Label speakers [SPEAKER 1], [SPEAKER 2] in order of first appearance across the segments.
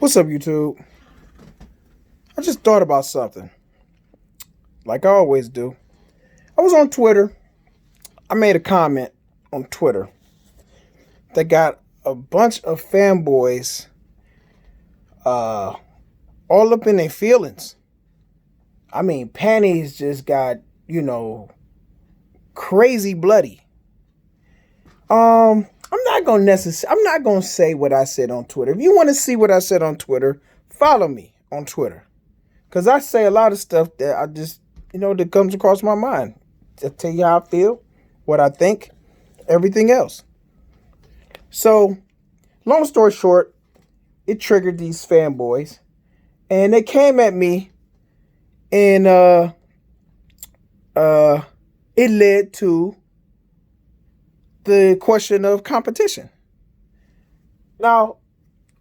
[SPEAKER 1] What's up, YouTube? I just thought about something, like I always do. I was on Twitter. I made a comment on Twitter that got a bunch of fanboys all up in their feelings. I mean, panties just got, crazy bloody. I'm not gonna say what I said on Twitter. If you want to see what I said on Twitter, follow me on Twitter. Because I say a lot of stuff that I just, that comes across my mind. To tell you how I feel, what I think, everything else. So, long story short, it triggered these fanboys. And they came at me. And it led to the question of competition. Now,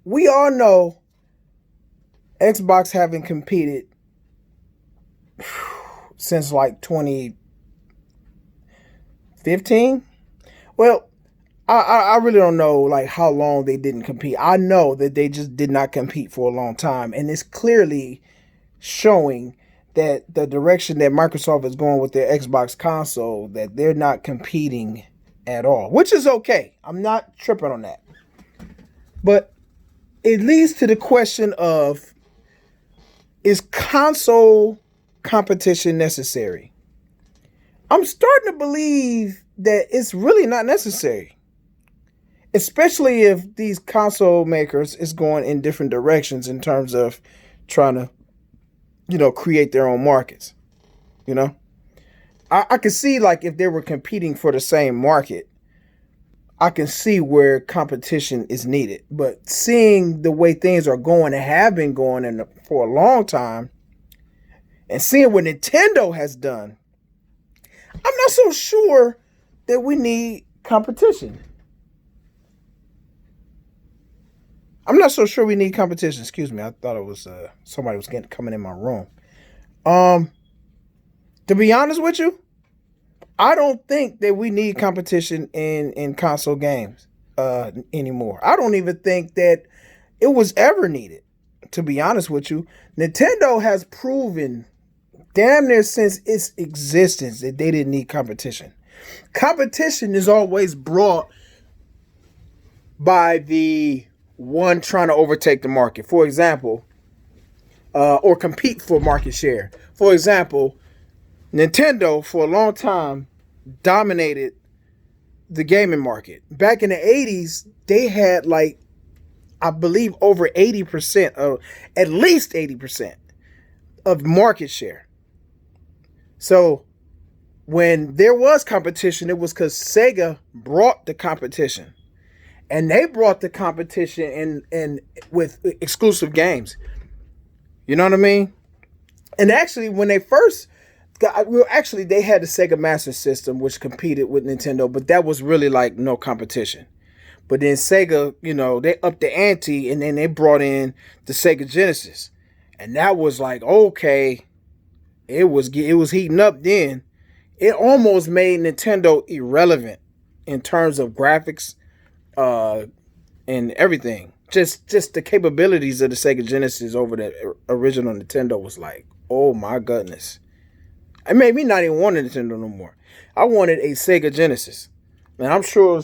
[SPEAKER 1] we all know Xbox haven't competed since like 2015. Well, I really don't know like how long they didn't compete. I know that they just did not compete for a long time, and it's clearly showing that the direction that Microsoft is going with their Xbox console, that they're not competing at all, which is okay. I'm not tripping on that. But it leads to the question of, is console competition necessary? I'm starting to believe that it's really not necessary. Especially if these console makers is going in different directions in terms of trying to, create their own markets. I could see like if they were competing for the same market, I can see where competition is needed. But seeing the way things are going and have been going for a long time, and seeing what Nintendo has done, I'm not so sure that we need competition. I'm not so sure we need competition. Excuse me. I thought it was somebody was coming in my room. To be honest with you, I don't think that we need competition in console games anymore. I don't even think that it was ever needed, to be honest with you. Nintendo has proven damn near since its existence that they didn't need competition. Competition is always brought by the one trying to overtake the market, for example, or compete for market share. For example, Nintendo for a long time dominated the gaming market. Back in the 80s, they had I believe over 80% of, at least 80% of market share. So when there was competition, it was because Sega brought the competition. And they brought the competition in with exclusive games. You know what I mean? And actually, when they first they had the Sega Master System, which competed with Nintendo, but that was really like no competition. But then Sega, they upped the ante, and then they brought in the Sega Genesis, and that was like, okay, it was heating up then. It almost made Nintendo irrelevant in terms of graphics, and everything. Just the capabilities of the Sega Genesis over the original Nintendo was like, oh my goodness. It made me not even want a Nintendo no more. I wanted a Sega Genesis. And I'm sure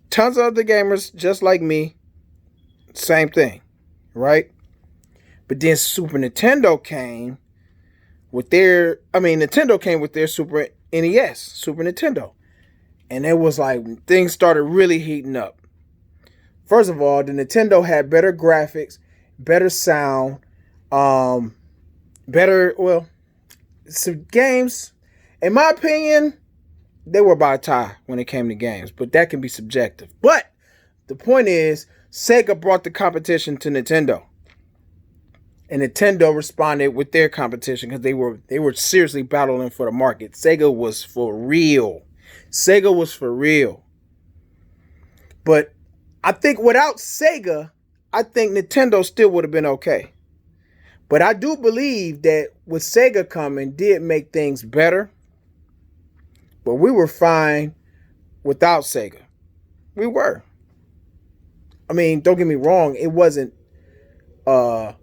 [SPEAKER 1] tons of other gamers just like me, same thing, right? But then Nintendo came with their Super NES, Super Nintendo. And it was like things started really heating up. First of all, the Nintendo had better graphics, better sound, some games. In my opinion, they were about a tie when it came to games, but that can be subjective. But the point is, Sega brought the competition to Nintendo. And Nintendo responded with their competition because they were seriously battling for the market. Sega was for real. But I think without Sega, I think Nintendo still would have been okay. But I do believe that with Sega coming did make things better. But we were fine without Sega. We were. I mean, don't get me wrong, it wasn't Uh,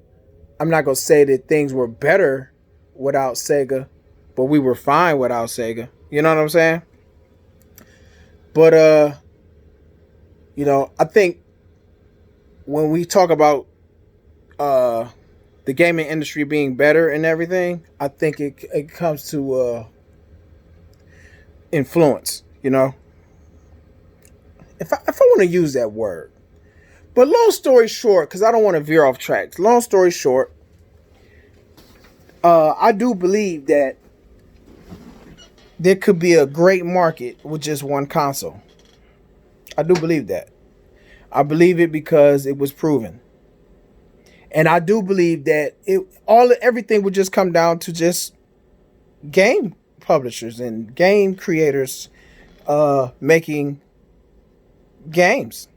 [SPEAKER 1] I'm not gonna say that things were better without Sega, but we were fine without Sega. You know what I'm saying? But I think when we talk about uh the gaming industry being better and everything, I think it comes to influence. If I want to use that word. But long story short, because I don't want to veer off tracks. Long story short, I do believe that there could be a great market with just one console. I do believe that. I believe it because it was proven. And I do believe that everything would just come down to just game publishers and game creators making games.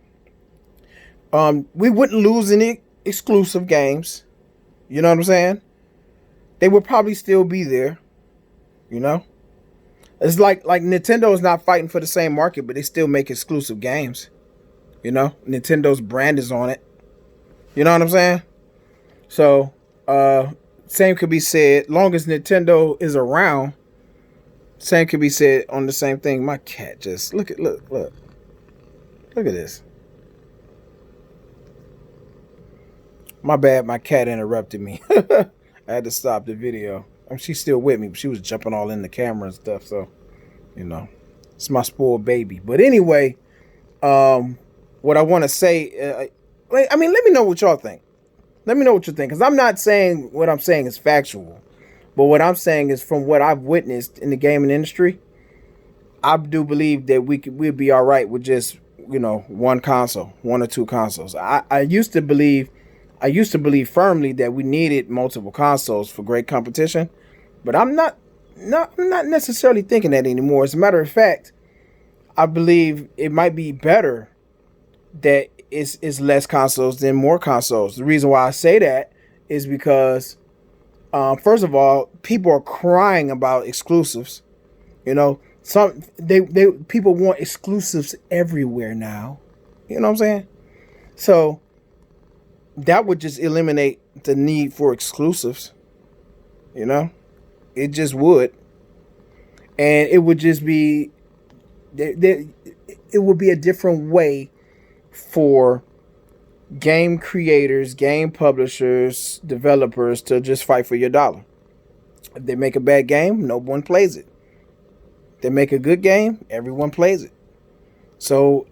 [SPEAKER 1] We wouldn't lose any exclusive games. You know what I'm saying? They would probably still be there. It's like Nintendo is not fighting for the same market, but they still make exclusive games. Nintendo's brand is on it. You know what I'm saying? So, same could be said. Long as Nintendo is around, same could be said on the same thing. My cat just look at this. My bad, my cat interrupted me. I had to stop the video. She's still with me, but she was jumping all in the camera and stuff. So, it's my spoiled baby. But anyway, what I want to say, let me know what y'all think. Let me know what you think, because I'm not saying what I'm saying is factual, but what I'm saying is from what I've witnessed in the gaming industry, I do believe that we'd be all right with just one console, one or two consoles. I used to believe firmly that we needed multiple consoles for great competition, but I'm not necessarily thinking that anymore. As a matter of fact, I believe it might be better that it's less consoles than more consoles. The reason why I say that is because, first of all, people are crying about exclusives. Some people want exclusives everywhere now. You know what I'm saying? So that would just eliminate the need for exclusives. It just would, and it would just be it would be a different way for game creators, game publishers, developers to just fight for your dollar. If they make a bad game, no one plays it. If they make a good game, everyone plays it. So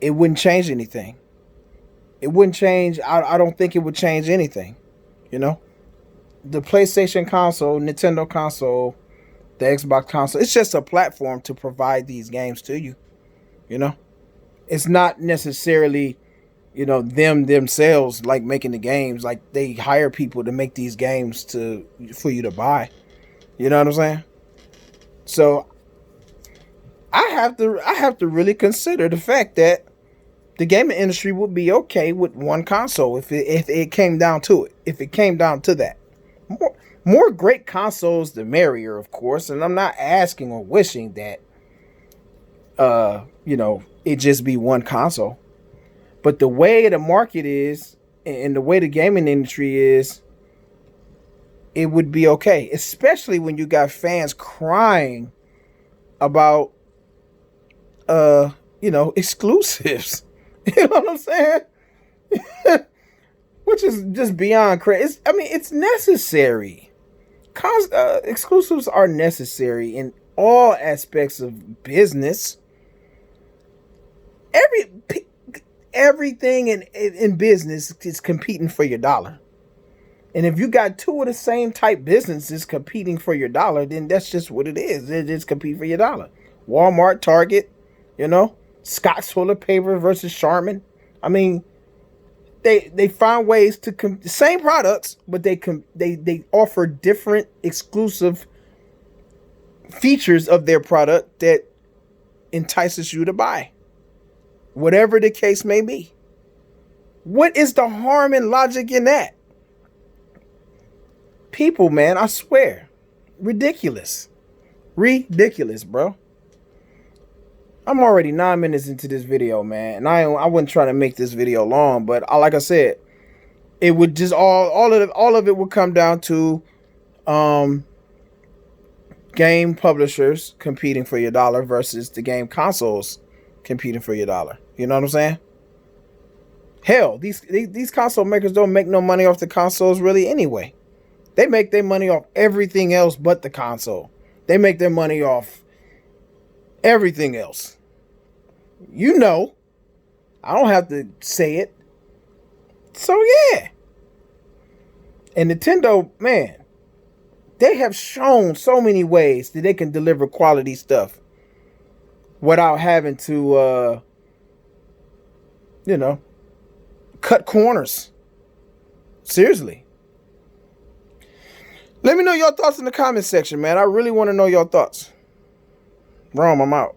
[SPEAKER 1] it wouldn't change anything. It wouldn't change. I don't think it would change anything. The PlayStation console, Nintendo console, the Xbox console, it's just a platform to provide these games to you. It's not necessarily, them themselves like making the games. Like they hire people to make these games for you to buy. You know what I'm saying? So I have to really consider the fact that the gaming industry would be okay with one console if it came down to it. If it came down to that. More great consoles, the merrier, of course. And I'm not asking or wishing that it just be one console. But the way the market is and the way the gaming industry is, it would be okay. Especially when you got fans crying about exclusives. You know what I'm saying? Which is just beyond crazy. It's necessary. Exclusives are necessary in all aspects of business. Everything in business is competing for your dollar. And if you got two of the same type businesses competing for your dollar, then that's just what it is. It is compete for your dollar. Walmart, Target, Scott's toilet paper versus Charmin. They find ways to the same products, but they offer different exclusive features of their product that entices you to buy. Whatever the case may be. What is the harm and logic in that? People, man, I swear. Ridiculous. Ridiculous, bro. I'm already 9 minutes into this video, man. And I wasn't trying to make this video long, but like I said, it would just all of it would come down to um, game publishers competing for your dollar versus the game consoles competing for your dollar. You know what I'm saying? Hell, these console makers don't make no money off the consoles really anyway. They make their money off everything else but the console. They make their money off everything else. You know, I don't have to say it. So yeah. And Nintendo, man, they have shown so many ways that they can deliver quality stuff without having to, cut corners. Seriously. Let me know your thoughts in the comment section, man. I really want to know your thoughts. Rome, I'm out.